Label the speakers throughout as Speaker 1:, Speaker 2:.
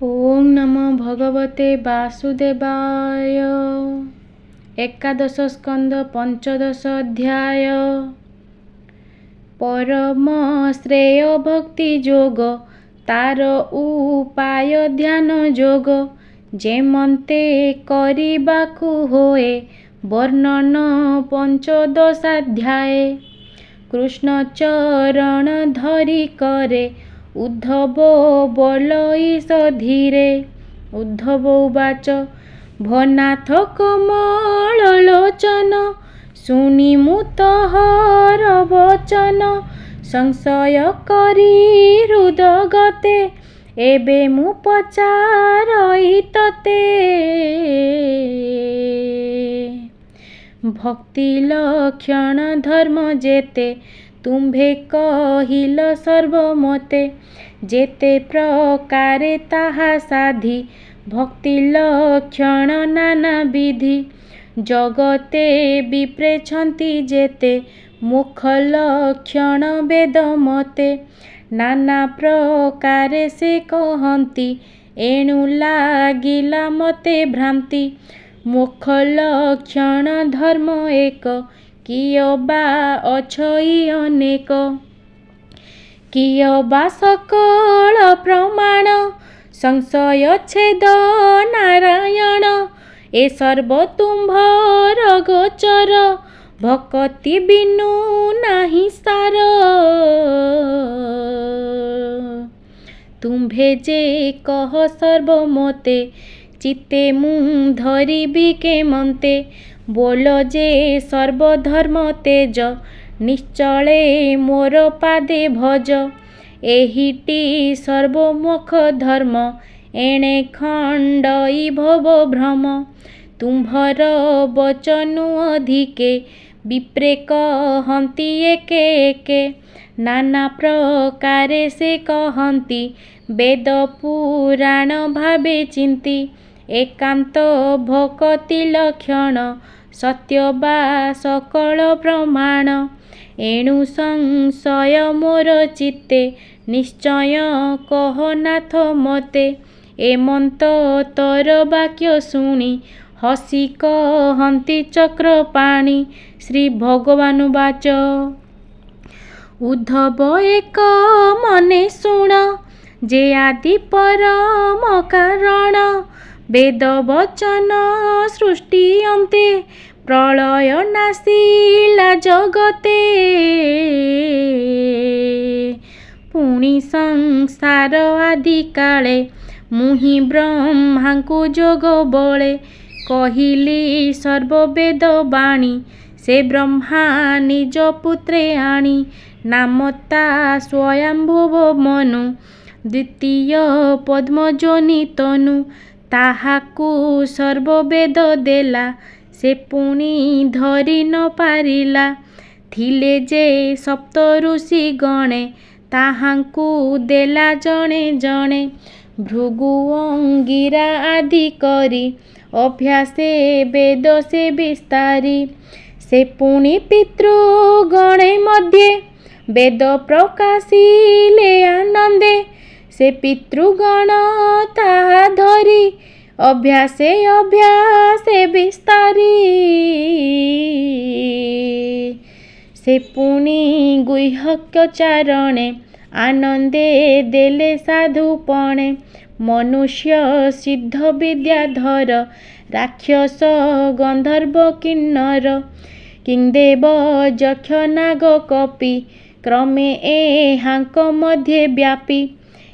Speaker 1: ओम नमो भगवते वासुदेवाय। एकादश स्कंद पंचदश अध्याय। परम श्रेय भक्ति जोग तार उपाय ध्यान जोग जेमंते करिबाकु होए वर्णन पंचदशाध्याय। कृष्ण चरण धरि करे उद्धव बोलईस धीरे। उद्धव उवाच भनाथ कमल लोचन शुनि मु तोहर वचन संशय करी हृदगते एबे मु पचारई तते। भक्ति लक्षण धर्म जेते तुम्भे कहिल सर्वमते जेते प्रकारे ताहा साधी भक्ति लक्षण नाना विधि। जगते विप्रेछन्ति जेते मुख लक्षण वेद मते नाना प्रकारे से कहन्ति एणु लागिला मते भ्रांति। मुख लक्षण धर्म एक किय बा अछई अनेक किय बा सकल प्रमाण संशय छेद नारायण ए सर्व तुम्भर गोचर भक्ति बिनु नाही सार। तुम्भे जे कह सर्वमते चित्ते मु धरिबी केमंते बोल जे सर्वधर्म तेज निश्चले मोर पादे भज। एहिटी सर्वमुख धर्म एणे खंडई भव भ्रम। तुम्भर वचनु अधिके विप्रे कहन्ति एके एके नाना प्रकारे से कहन्ति वेद पुराण भावे चिंती। एकांत भक्ति लक्षण सत्य बा सकल प्रमाण एणु संशय मोर चित्ते निश्चय कह नाथ मते। एमंत तोर वाक्य शुणी हसी कहन्ति चक्रपाणि। श्री भगवान वाच उद्धव एक मने शुण जे आदि परम कारण वेद वचन सृष्टि अन्ते प्रलय नासिला जगते। पुणी संसार आदि काले मुहि ब्रह्मांकु जोग बळे कहिली सर्ववेद बाणी से ब्रह्मा निज पुत्रे आणी। नामता स्वयंभुव मनु द्वितीय पद्मजोनि तनु ताहाकु सर्ववेद देला से पुणी धरि न पारिला। थिले जे सप्त ऋषि गणे ताहांकु देला जणे जणे भृगु अंगिरा आदि करी अभ्यासे वेद से विस्तारी। से पुणी पितृगणे मध्ये वेद प्रकाशिले आनंदे से पितृगण ताहा धरी अभ्यासे अभ्यासे विस्तारी। से पुणी गुह्यक चारणे आनंदे देले साधुपणे मनुष्य सिद्ध विद्याधर राक्षस गंधर्व किन्नर किंदेव यक्ष नाग कपि क्रमे एहांक मध्ये व्यापी।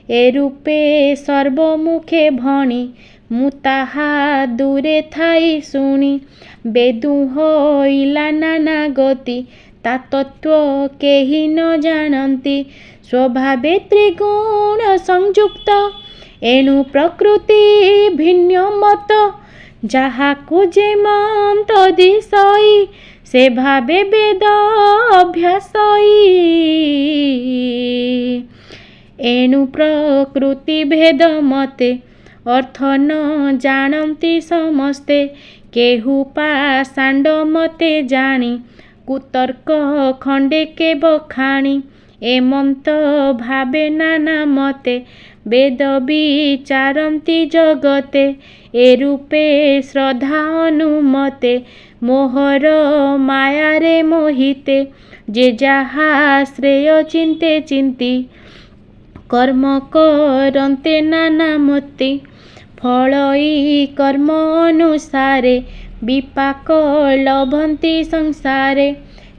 Speaker 1: ए रूपे सर्वमुखे भणी मु ताहा दूरे थाई शुणी बेदु होइला नाना गति ता तत्व केहि न जानन्ति। स्वभावे त्रिगुण संयुक्त एणु प्रकृति भिन्न मत जाहाकु जेमंत दिशई से भावे वेद अभ्यासई। एणु प्रकृति भेद मते अर्थ न जानन्ति समस्ते केहु पाषाण्ड मते जानी कुतर्क खंडे के बखाणी। एमंत भावे नाना मते ବେଦ ବିଚାରନ୍ତି ଜଗତେ, ଏ ରୂପେ ଶ୍ରଦ୍ଧା ଅନୁମତେ, ମୋହର ମାୟାରେ ମୋହିତେ, ଯେ ଯାହା ଶ୍ରେୟ ଚିନ୍ତେ ଚିନ୍ତି, କର୍ମ କରନ୍ତେ ନାନା ମତେ, ଫଳଇ କର୍ମ ଅନୁସାରେ, ବିପାକ ଲଭନ୍ତି ସଂସାରେ,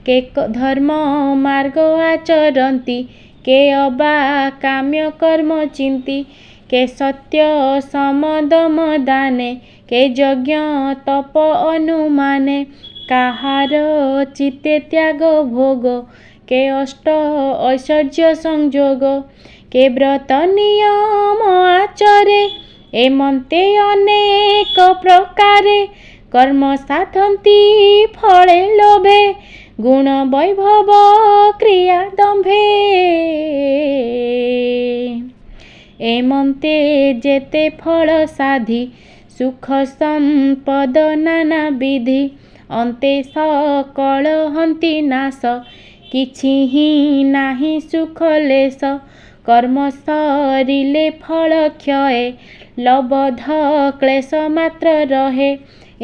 Speaker 1: କେ ଧର୍ମ ମାର୍ଗ ଆଚରନ୍ତି, କେ ଅବା କାମ୍ୟ କର୍ମ ଚିନ୍ତି, କେ ସତ୍ୟ ସମଦମ ଦାନେ, କେ ଯଜ୍ଞ ତପ ଅନୁମାନେ, କାହାର ଚିତ୍ତେ ତ୍ୟାଗ ଭୋଗ, କେ ଅଷ୍ଟ ଐଶ୍ୱର୍ଯ୍ୟ ସଂଯୋଗ, କେ ବ୍ରତ ନିୟମ ଆଚରେ, ଏମନ୍ତେ ଅନେକ ପ୍ରକାରେ, କର୍ମ ସାଧନ୍ତି ଫଳେ ଲୋଭେ, ଗୁଣ ବୈଭବ କ୍ରିୟା ଦମ୍ଭେ, ଏମନ୍ତେ ଯେତେ ଫଳ ସାଧି, ସୁଖ ସମ୍ପଦ ନାନା ବିଧି, ଅନ୍ତେ ସକଳ ହନ୍ତି ନାଶ, କିଛି ହିଁ ନାହିଁ ସୁଖ ଲେଶ, କର୍ମ ସରିଲେ ଫଳ କ୍ଷୟେ, ଲବଧ କ୍ଲେଶ ମାତ୍ର ରହେ,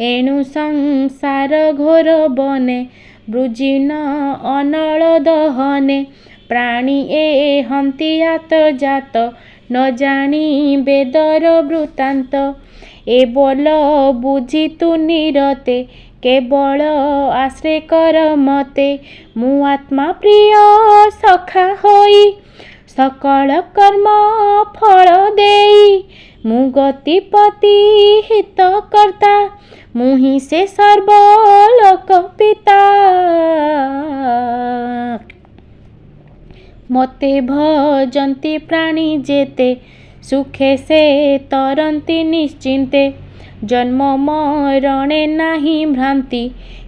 Speaker 1: ଏଣୁ ସଂସାର ଘୋର ବନେ, ବୃଜିନ ଅନଳ ଦହନେ, ପ୍ରାଣୀ ଏ ହନ୍ତି ଆତଜାତ, ନ ଜାଣି ବେଦର ବୃତ୍ତାନ୍ତ, ଏ ବୋଲ ବୁଝି ତୁ ନିରତେ, କେବଳ ଆଶ୍ରେ କର ମତେ, ମୁଁ ଆତ୍ମା ପ୍ରିୟ ସଖା ହୋଇ, ସକଳ କର୍ମ ଫଳ ଦେଇ, ମୁଁ ଗତିପତି ହିତ କର୍ତ୍ତା, ମୁଁ ହିଁ ସେ ସର୍ବ ଲୋକ ପିତା, ମତେ ଭଜନ୍ତି ପ୍ରାଣୀ ଯେତେ, ସୁଖେ ସେ ତରନ୍ତି ନିଶ୍ଚିନ୍ତେ, ଜନ୍ମ ମରଣେ ନାହିଁ ଭ୍ରାନ୍ତି,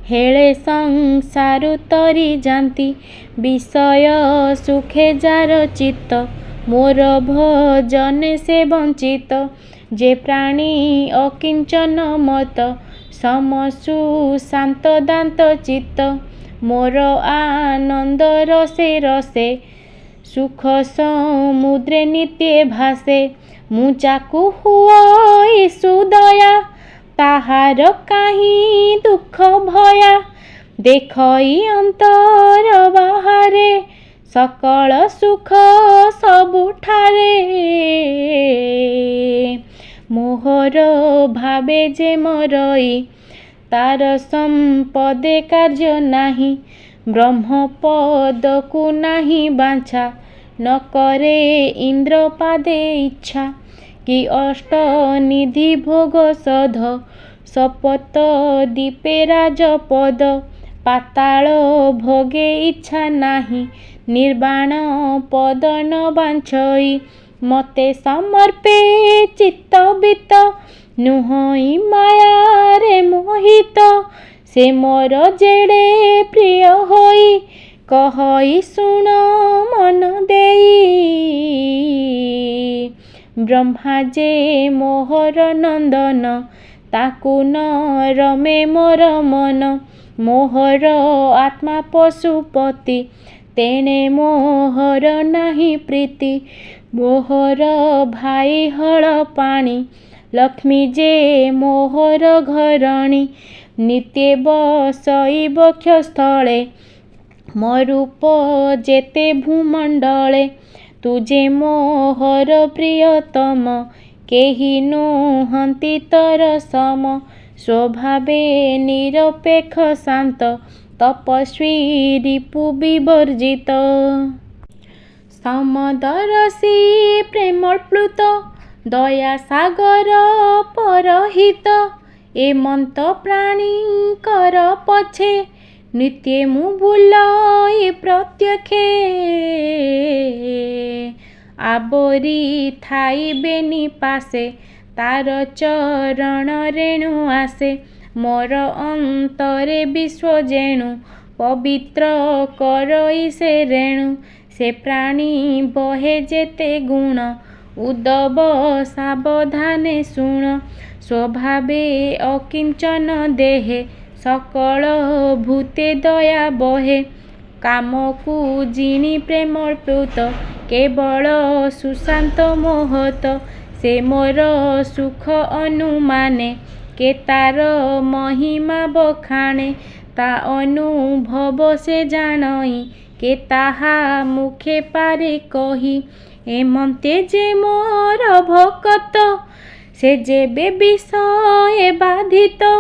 Speaker 1: ହେଳେ ସଂସାରୁ ତରି ଯାନ୍ତି, ବିଷୟ ସୁଖେ ଯାର ଚିତ୍ତ, ମୋର ଭଜନେ ସେ ବଞ୍ଚିତ, ଯେ ପ୍ରାଣୀ ଅକିଞ୍ଚନ ମତ, ସମସୁ ଶାନ୍ତ ଦାନ୍ତ ଚିତ୍ତ, ମୋର ଆନନ୍ଦ ରସେ ରସେ, ସୁଖ ସମୁଦ୍ରେ ନିତ୍ୟେ ଭାସେ, ମୁଁ ଚାକୁ ହୁଅଇ ସୁଦୟା, ତାହାର କାହିଁ ଦୁଃଖ ଭୟା, ଦେଖଇ ଅନ୍ତର ବାହାରେ, ସକଳ ସୁଖ ସବୁଠାରେ, ମୋହର ଭାବେ ଯେ ମରଇ, ତାର ସମ୍ପଦେ କାର୍ଯ୍ୟ ନାହିଁ, ବ୍ରହ୍ମପଦକୁ ନାହିଁ ବାଞ୍ଛା, ନ କରେ ଇନ୍ଦ୍ର ପାଦେ ଇଚ୍ଛା, କି ଅଷ୍ଟ ନିଧି ଭୋଗ ସଧ, ଶପଥ ଦୀପେ ରାଜପଦ, ପାତାଳ ଭୋଗେ ଇଚ୍ଛା ନାହିଁ, ନିର୍ବାଣ ପଦ ନ ବାଞ୍ଛଇ, ମତେ ସମର୍ପେ ଚିତ୍ତ ବିତ, ନୁହଇ ମାୟାରେ ମୋହିତ, ସେ ମୋର ଯେଡ଼େ ପ୍ରିୟ ହୋଇ, କହଇ ଶୁଣ ମନ ଦେଇ, ବ୍ରହ୍ମା ଯେ ମୋହର ନନ୍ଦନ, ତାକୁ ନ ରମେ ମୋର ମନ, ମୋହର ଆତ୍ମା ପଶୁପତି, ତେଣେ ମୋହର ନାହିଁ ପ୍ରୀତି, ମୋହର ଭାଇ ହଳ ପାଣି, ଲକ୍ଷ୍ମୀ ଯେ ମୋହର ଘରଣୀ, ନିତ୍ୟେ ବସଇ ବକ୍ଷସ୍ଥଳେ, ମୋ ରୂପ ଯେତେ ଭୂମଣ୍ଡଳେ, ତୁ ଯେ ମୋହର ପ୍ରିୟତମ, କେହି ନୁହନ୍ତି ତର ସମ, ସ୍ୱଭାବେ ନିରପେକ୍ଷ ଶାନ୍ତ, ତପସ୍ୱୀ ରିପୁ ବିବର୍ଜିତ, ସମଦରସୀ ପ୍ରେମପ୍ଲୁତ, ଦୟା ସାଗର ପରହିତ, ଏମନ୍ତ ପ୍ରାଣୀଙ୍କର ପଛେ, ନିତ୍ୟେ ମୁଁ ବୁଲଇ ପ୍ରତ୍ୟକ୍ଷେ, ଆବରି ଥାଇବେନି ପାଶେ, ତାର ଚରଣ ରେଣୁ ଆସେ, ମୋର ଅନ୍ତରେ ବିଶ୍ୱ ଯେଣୁ, ପବିତ୍ର କରଇ ସେ ରେଣୁ, ସେ ପ୍ରାଣୀ ବହେ ଯେତେ ଗୁଣ, ଉଦ୍ଧବ ସାବଧାନେ ଶୁଣ, ସ୍ୱଭାବେ ଅକିଞ୍ଚନ ଦେହେ, ସକଳ ଭୂତେ ଦୟା ବହେ, କାମକୁ ଜିଣି ପ୍ରେମ ପ୍ଲୁତ କେବଳ ସୁଶାନ୍ତ ମୋହତ ସେ ମୋର ସୁଖ ଅନୁମାନେ କେ ତାର ମହିମା ବଖାଣେ ତା ଅନୁଭବ ସେ ଜାଣଇ କେ ତାହା ମୁଖେ ପାରେ କହି ଏମନ୍ତେ ଯେ ମୋର ଭକତ ସେ ଯେବେ ବିଷଏ ବାଧିତ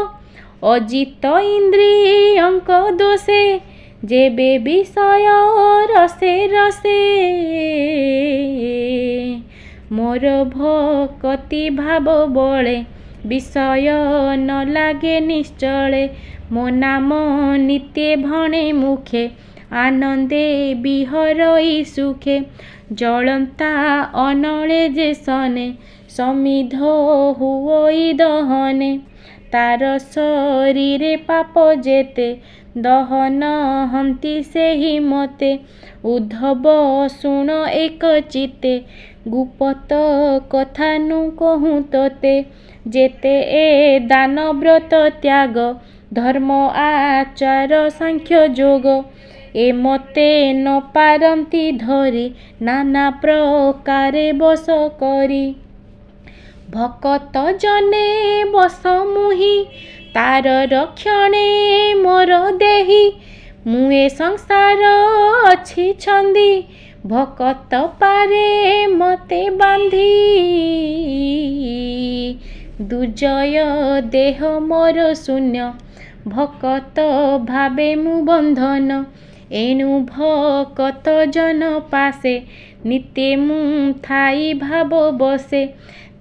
Speaker 1: ଅଜିତ ଇନ୍ଦ୍ରିୟଙ୍କ ଦୋଷେ ଯେବେ ବିଷୟ ରସେ ରସେ ମୋର ଭକତି ଭାବ ବଳେ ବିଷୟ ନ ଲାଗେ ନିଶ୍ଚଳେ ମୋ ନାମ ନିତ୍ୟ ଭଣେ ମୁଖେ ଆନନ୍ଦେ ବିହରଇ ସୁଖେ ଜଳନ୍ତା ଅନଳେ ଯେ ସନେ ସମିଧ ହୁଅଇ ଦହନେ ତାର ଶରୀରେ ପାପ ଯେତେ ଦହନ ହନ୍ତି ସେହି ମତେ ଉଦ୍ଧବ ଶୁଣ ଏକ ଚିତେ ଗୁପତ କଥା ନୁ କହୁଁ ତୋତେ ଯେତେ ଏ ଦାନ ବ୍ରତ ତ୍ୟାଗ ଧର୍ମ ଆଚାର ସାଂଖ୍ୟ ଯୋଗ ଏ ମତେ ନ ପାରନ୍ତି ଧରି ନାନା ପ୍ରକାରେ ବଶ କରି ଭକତ ଜନେ ବସ ମୁହିଁ ତାର ରକ୍ଷଣେ ମୋର ଦେହି ମୁଁ ଏ ସଂସାର ଅଛି ଛନ୍ଦି ଭକତ ପାରେ ମତେ ବାନ୍ଧି ଦୁର୍ଜୟ ଦେହ ମୋର ଶୂନ୍ୟ ଭକତ ଭାବେ ମୁଁ ବନ୍ଧନ ଏଣୁ ଭକତ ଜନ ପାଶେ ନିତ୍ୟ ମୁଁ ଥାଇ ଭାବ ବସେ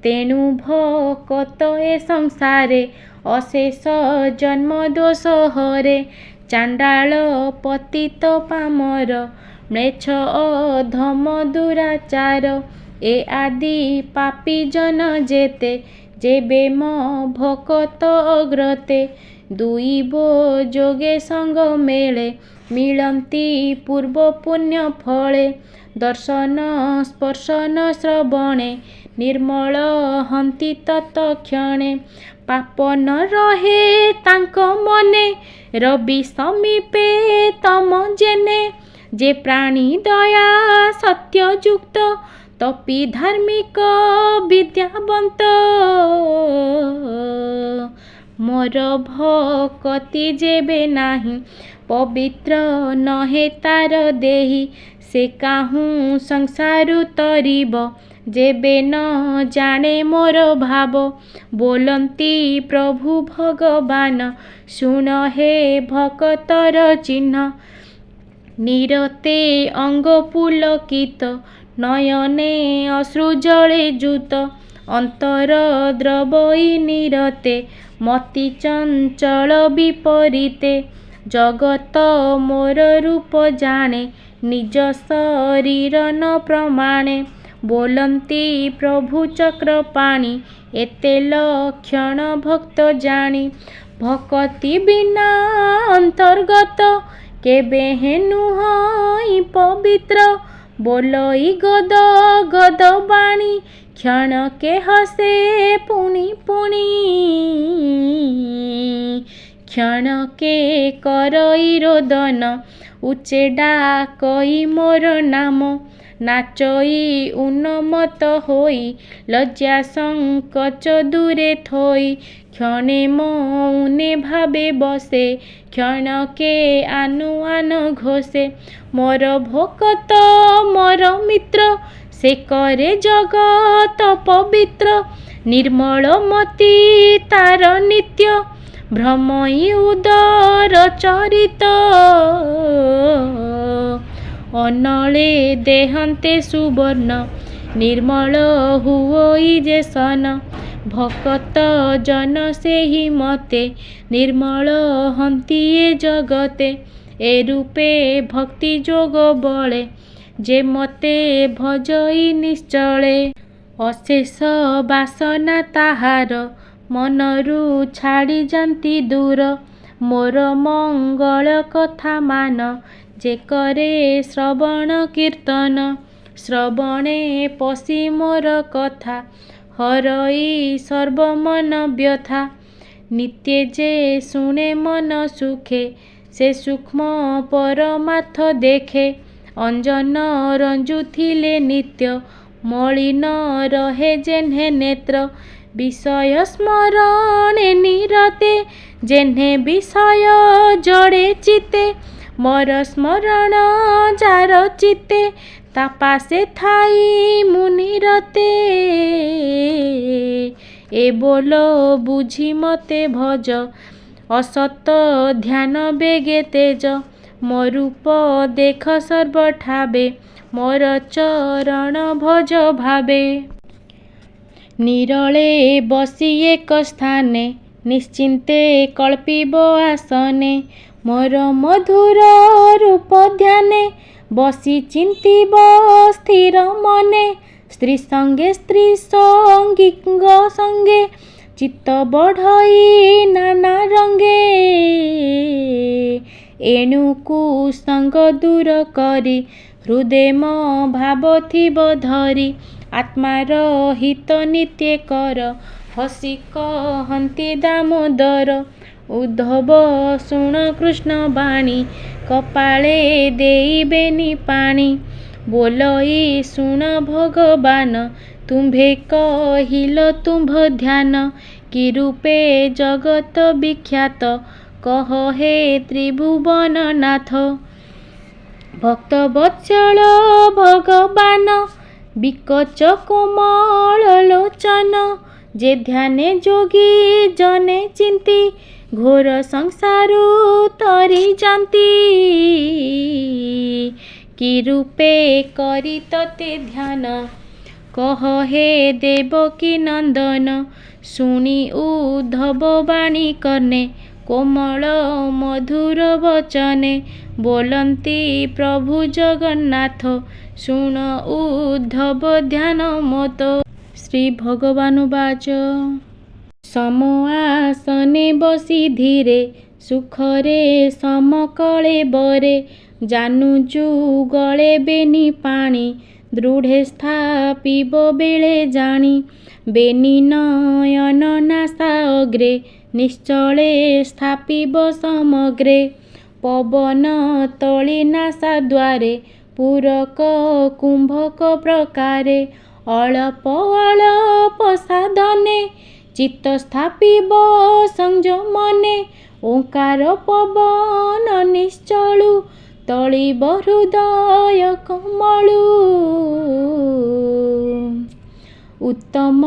Speaker 1: ତେଣୁ ଭକତ ଏ ସଂସାରେ ଅଶେଷ ଜନ୍ମ ଦୋଷ ହରେ ଚାଣ୍ଡାଳ ପତିତ ପାମର ମ୍ଲେଚ୍ଛ ଅଧମ ଦୁରାଚାର ଏ ଆଦି ପାପୀ ଜନ ଯେତେ ଯେବେ ମୋ ଭକତ ଅଗ୍ରତେ ଦୁଇ ବୋ ଯୋଗେ ସଙ୍ଗ ମେଳେ ମିଳନ୍ତି ପୂର୍ବ ପୁଣ୍ୟ ଫଳେ ଦର୍ଶନ ସ୍ପର୍ଶନ ଶ୍ରବଣେ ନିର୍ମଳ ହନ୍ତି ତତ୍କ୍ଷଣେ ପାପ ନ ରହେ ତାଙ୍କ ମନେ ରବି ସମୀପେ ତମ ଜେନେ ଯେ ପ୍ରାଣୀ ଦୟା ସତ୍ୟ ଯୁକ୍ତ ତପି ଧାର୍ମିକ ବିଦ୍ୟାବନ୍ତ ମୋର ଭକତି ଯେବେ ନାହିଁ ପବିତ୍ର ନହେ ତାର ଦେହି ସେ କାହୁଁ ସଂସାରୁ ତରିବ ଯେବେ ନ ଜାଣେ ମୋର ଭାବ ବୋଲନ୍ତି ପ୍ରଭୁ ଭଗବାନ ଶୁଣ ହେ ଭକତର ଚିହ୍ନ ନିରତେ ଅଙ୍ଗ ପୁଲକିତ ନୟନେ ଅଶ୍ରୁ ଜଳେ ଯୁତ ଅନ୍ତର ଦ୍ରବଇ ନିରତେ ମତି ଚଞ୍ଚଳ ବିପରୀତେ ଜଗତ ମୋର ରୂପ ଜାଣେ ନିଜ ଶରୀର ନ ପ୍ରମାଣେ ବୋଲନ୍ତି ପ୍ରଭୁ ଚକ୍ରପାଣି ଏତେ ଲକ୍ଷଣ ଭକ୍ତ ଜାଣି ଭକତି ବିନା ଅନ୍ତର୍ଗତ କେବେ ହେନୁ ହଇ ପବିତ୍ର ବୋଲଇ ଗଦ ଗଦ ବାଣୀ କ୍ଷଣକେ ହସେ ପୁଣି ପୁଣି କ୍ଷଣକେ କରଇ ରୋଦନ ଉଚ୍ଚେ ଡାକଇ ମୋର ନାମ ନାଚଇ ଉନ୍ମତ୍ତ ହୋଇ ଲଜ୍ଜା ସଂକୋଚ ଦୂରେ ଥୋଇ କ୍ଷଣେ ମୌନେ ଭାବେ ବସେ କ୍ଷଣକେ ଆନୁଆନ ଘୋଷେ ମୋର ଭକତ ମୋର ମିତ୍ର ସେ କରେ ଜଗତ ପବିତ୍ର ନିର୍ମଳ ମତି ତାର ନିତ୍ୟ ଭ୍ରମଇ ଉଦର ଚରିତ ଅନଳେ ଦେହନ୍ତେ ସୁବର୍ଣ୍ଣ ନିର୍ମଳ ହୁଅଇ ଯେ ସନ ଭକତ ଜନ ସେହି ମତେ ନିର୍ମଳ ହନ୍ତି ଏ ଜଗତେ ଏ ରୂପେ ଭକ୍ତି ଯୋଗ ବଳେ ଯେ ମତେ ଭଜଇ ନିଶ୍ଚଳେ ଅଶେଷ ବାସନା ତାହାର ମନରୁ ଛାଡ଼ି ଯାନ୍ତି ଦୂର ମୋର ମଙ୍ଗଳ କଥା ମାନ ଯେ କରେ ଶ୍ରବଣ କୀର୍ତ୍ତନ ଶ୍ରବଣେ ପଶି ମୋର କଥା ହରଇ ସର୍ବମନ ବ୍ୟଥା ନିତ୍ୟ ଯେ ଶୁଣେ ମନ ସୁଖେ ସେ ସୂକ୍ଷ୍ମ ପରମାର୍ଥ ଦେଖେ। ଅଞ୍ଜନ ରଞ୍ଜୁଥିଲେ ନିତ୍ୟ ମଳିନ ରହେ ଯେହ୍ନେ ନେତ୍ର। ବିଷୟ ସ୍ମରଣେ ନିରତେ ଯେହ୍ନେ ବିଷୟ ଜଡ଼େ ଚିତେ। ମୋର ସ୍ମରଣ ଯାର ଚିତେ ତାପାସେ ଥାଇ ମୁନିରତେ। ଏ ବୋଲ ବୁଝି ମତେ ଭଜ ଅସତ ଧ୍ୟାନ ବେଗେ ତେଜ। ମୋ ରୂପ ଦେଖ ସର୍ବଠାବେ ମୋର ଚରଣ ଭଜ ଭାବେ। ନିରଳେ ବସି ଏକ ସ୍ଥାନେ ନିଶ୍ଚିନ୍ତେ କଳ୍ପିବ ଆସନେ। ମୋର ମଧୁର ରୂପ ଧ୍ୟାନେ ବସି ଚିନ୍ତିବ ସ୍ଥିର ମନେ। ସ୍ତ୍ରୀ ସଙ୍ଗେ ସ୍ତ୍ରୀ ସଙ୍ଗୀଙ୍କ ସଙ୍ଗେ ଚିତ୍ତ ବଢ଼ଇ ନାନା ରଙ୍ଗେ। ଏଣୁ କୁସଙ୍ଗ ଦୂର କରି ହୃଦେ ମୋ ଭାବ ଥିବ ଧରି। ଆତ୍ମାର ହିତ ନିତ୍ୟ କର ହସି କହନ୍ତି ଦାମୋଦର। ଉଦ୍ଧବ ଶୁଣ କୃଷ୍ଣ ବାଣୀ କପାଳେ ଦେଇବେନି ପାଣି। ବୋଲଇ ଶୁଣ ଭଗବାନ ତୁମ୍ଭେ କହିଲ ତୁମ୍ଭ ଧ୍ୟାନ। କି ରୂପେ ଜଗତ ବିଖ୍ୟାତ କହ ହେ ତ୍ରିଭୁବନ ନାଥ। ଭକ୍ତ ବତ୍ସଳ ଭଗବାନ ବିକଚ କୋମଳ ଲୋଚନ। ଯେ ଧ୍ୟାନେ ଯୋଗୀ ଜନେ ଚିନ୍ତି ଘୋର ସଂସାରୁ ତରି ଯାନ୍ତି। କି ରୂପେ କରି ତତେ ଧ୍ୟାନ କହ ହେ ଦେବକୀ ନନ୍ଦନ। ଶୁଣି ଉଦ୍ଧବ ବାଣୀ କର୍ଣ୍ଣେ କୋମଳ ମଧୁର ବଚନେ। ବୋଲନ୍ତି ପ୍ରଭୁ ଜଗନ୍ନାଥ ଶୁଣ ଉଦ୍ଧବ ଧ୍ୟାନ ମୋତ। ଶ୍ରୀ ଭଗବାନ ବାଚ ସମ ଆସନେ ବସି ଧୀରେ ସୁଖରେ ସମକଳେ ବରେ। ଜାନୁ ଯୁଗଳେ ବେନି ପାଣି ଦୃଢ଼େ ସ୍ଥାପିବ ବେଳେ ଜାଣି। ବେନି ନୟନ ନାସା ଅଗ୍ରେ ନିଶ୍ଚଳେ ସ୍ଥାପିବ ସମଗ୍ରେ। ପବନ ତଳି ନାସା ଦ୍ୱାରେ ପୂରକ କୁମ୍ଭକ ପ୍ରକାରେ। ଅଳପ ଅଳପ ସାଧନେ ଚିତ୍ତ ସ୍ଥାପିବ ସଂଯମନେ। ଓଙ୍କାର ପବନ ନିଶ୍ଚଳୁ ତଳିବ ହୃଦୟ କମଳୁ। ଉତ୍ତମ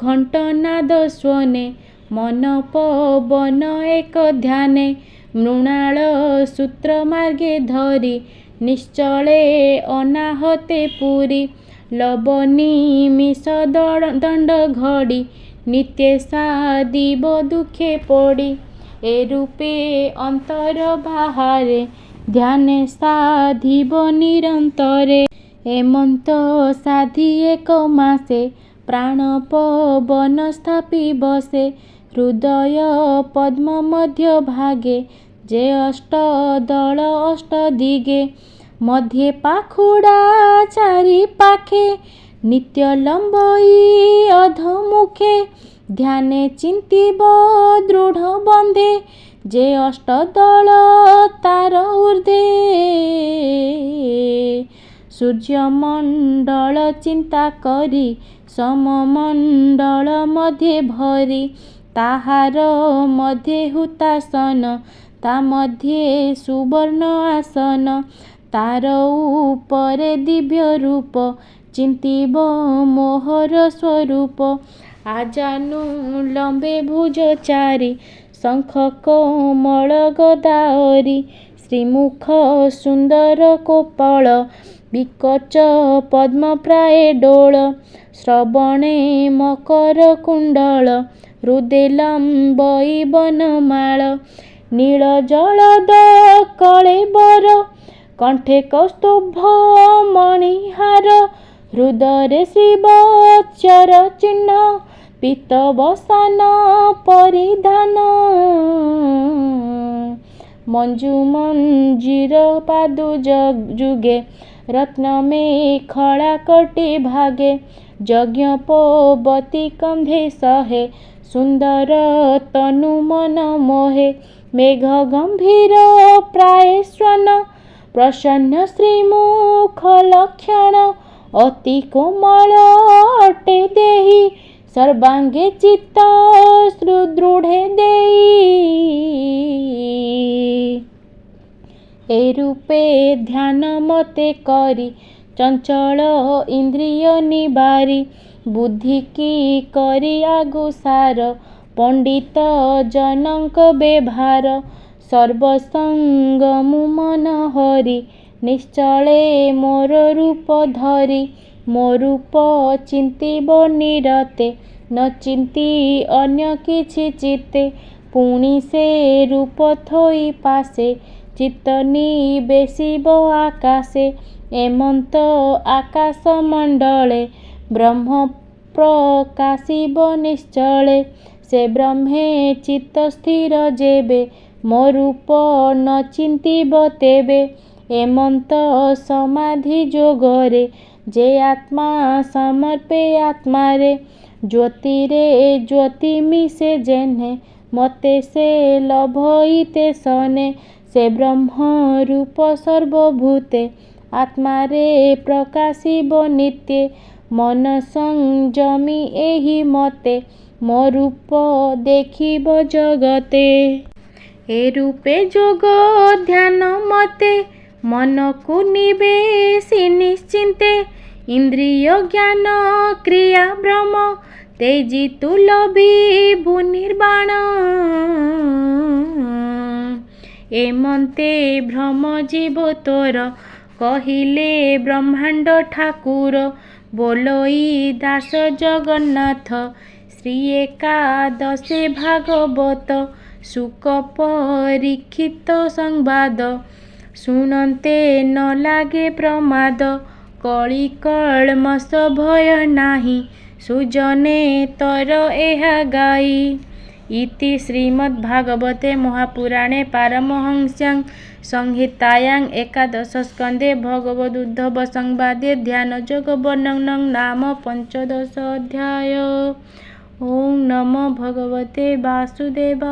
Speaker 1: ଘଣ୍ଟନାଦ ସ୍ୱନେ ମନ ପବନ ଏକ ଧ୍ୟାନେ। ମୃଣାଳ ସୂତ୍ର ମାର୍ଗେ ଧରି ନିଶ୍ଚଳେ ଅନାହତେ ପୁରୀ। ଲବନୀ ମିଶ ଦଣ୍ଡ ଘଡ଼ି ନିତ୍ୟ ସାଧିବ ଦୁଃଖେ ପଡ଼ି। ଏ ରୂପେ ଅନ୍ତର ବାହାରେ ଧ୍ୟାନେ ସାଧିବ ନିରନ୍ତରେ। ଏମନ୍ତ ସାଧି ଏକ ମାସେ ପ୍ରାଣ ପବନ ସ୍ଥାପି ବସେ। ହୃଦୟ ପଦ୍ମ ମଧ୍ୟ ଭାଗେ ଯେ ଅଷ୍ଟ ଦଳ ଅଷ୍ଟ ଦିଗେ। ମଧ୍ୟେ ପାଖୁଡ଼ା ଚାରି ପାଖେ ନିତ୍ୟ ଲମ୍ବଇ ଅଧମୁଖେ। ଧ୍ୟାନେ ଚିନ୍ତିବ ଦୃଢ଼ ବନ୍ଧେ ଯେ ଅଷ୍ଟ ଦଳ ତାର ଊର୍ଦ୍ଧ୍ୱେ। ସୂର୍ଯ୍ୟମଣ୍ଡଳ ଚିନ୍ତା କରି ସମମଣ୍ଡଳ ମଧ୍ୟେ ଭରି। ତାହାର ମଧ୍ୟେ ହୁତାସନ ତା ମଧ୍ୟେ ସୁବର୍ଣ୍ଣ ଆସନ। ତାର ଉପରେ ଦିବ୍ୟ ରୂପ ଚିନ୍ତିବ ମୋହର ସ୍ୱରୂପ। ଆଜାନୁ ଲମ୍ବେ ଭୁଜ ଚାରି ଶଙ୍ଖ କୋମଳ ଗଦାଅରି। ଶ୍ରୀମୁଖ ସୁନ୍ଦର କୋପଳ ବିକଚ ପଦ୍ମ ପ୍ରାୟ ଡୋଳ। ଶ୍ରବଣେ ମକର କୁଣ୍ଡଳ ହୃଦେ ଲମ୍ବଇ ବନମାଳ। ନୀଳ ଜଳଦ କଳେବର କଣ୍ଠେ କୌସ୍ତୁଭ ମଣିହାର। ହୃଦୟରେ ଶ୍ରୀବତ୍ସର ଚିହ୍ନ ପୀତ ବସନ ପରିଧାନ। ମଞ୍ଜୁ ମଞ୍ଜିର ପାଦୁ ଯୁଗେ ରତ୍ନ ମେଖଳା କୋଟି ଭାଗେ। ଯଜ୍ଞପବତୀ କନ୍ଧେ ସହେ ସୁନ୍ଦର ତନୁ ମନ ମୋହେ। ମେଘ ଗମ୍ଭୀର ପ୍ରାୟ ଶ୍ରନ ପ୍ରସନ୍ନ ଶ୍ରୀମୁଖ ଲକ୍ଷଣ ଅତି କୋମଳ ଅଟେ ଦେହି ସର୍ବାଙ୍ଗେ ଚିତ୍ତ ସୁଦୃଢ଼େ ଦେଇ। ଏ ରୂପେ ଧ୍ୟାନ ମତେ କରି ଚଞ୍ଚଳ ଇନ୍ଦ୍ରିୟ ନିବାରି ବୁଦ୍ଧି କି କରି ଆଗୁସାର ପଣ୍ଡିତ ଜନଙ୍କ ବ୍ୟବହାର ସର୍ବସଙ୍ଗ ମୁଁ ମନ ହରି ନିଶ୍ଚଳେ ମୋର ରୂପ ଧରି। ମୋ ରୂପ ଚିନ୍ତିବ ନିରତେ ନ ଚିନ୍ତି ଅନ୍ୟ କିଛି ଚିତ୍ତେ ପୁଣି ସେ ରୂପ ଥୋଇ ପାଶେ ଚିତ୍ତ ନିବେଶିବ ଆକାଶେ। ଏମନ୍ତ ଆକାଶ ମଣ୍ଡଳେ ବ୍ରହ୍ମ ପ୍ରକାଶିବ ନିଶ୍ଚଳେ ସେ ବ୍ରହ୍ମେ ଚିତ୍ତ ସ୍ଥିର ଯେବେ ମୋ ରୂପ ନ ଚିନ୍ତିବ ତେବେ। ଏମନ୍ତ ସମାଧି ଯୋଗରେ ଯେ ଆତ୍ମା ସମର୍ପେ ଆତ୍ମାରେ ଜ୍ୟୋତିରେ ଜ୍ୟୋତି ମିଶେ ଯେହ୍ନେ ମତେ ସେ ଲଭଇତେ ସନେ। ସେ ବ୍ରହ୍ମ ରୂପ ସର୍ବଭୂତେ ଆତ୍ମାରେ ପ୍ରକାଶିବ ନିତ୍ୟେ ମନ ସଂଯମୀ ଏହି ମତେ ମୋ ରୂପ ଦେଖିବ ଜଗତେ। ଏ ରୂପେ ଯୋଗ ଧ୍ୟାନ ମତେ ମନକୁ ନିବେଶି ନିଶ୍ଚିନ୍ତେ ଇନ୍ଦ୍ରିୟ ଜ୍ଞାନ କ୍ରିୟା ଭ୍ରମ ତେଜି ତୁ ଲଭିବୁ ନିର୍ବାଣ। ଏମନ୍ତେ ଭ୍ରମ ଯିବ ତୋର କହିଲେ ବ୍ରହ୍ମାଣ୍ଡ ଠାକୁର ବୋଲଇ ଦାସ ଜଗନ୍ନାଥ ଶ୍ରୀ ଏକାଦଶେ ଭାଗବତ ସୁକ ପରୀକ୍ଷିତ ସମ୍ବାଦ। ଶୁଣନ୍ତେ ନ ଲାଗେ ପ୍ରମାଦ କଳି କଳ୍ମଷ ଭୟ ନାହିଁ ସୁଜନେ ତୋର ଏହା ଗାଇ। ଇତି ଶ୍ରୀମଦ୍ଭାଗବତେ ମହାପୁରାଣେ ପାରମହଂସ୍ୟାଂ ସଂହିତାୟାଂ ଏକାଦଶ ସ୍କନ୍ଧେ ଭଗବଦୁଦ୍ଧବ ସଂବାଦେ ଧ୍ୟାନଯୋଗ ବର୍ଣ୍ଣनं ନାମ ପଞ୍ଚଦଶ ଅଧ୍ୟାୟ। ଓಂ ନମୋ ଭଗବତେ ବାସୁଦେବାୟ।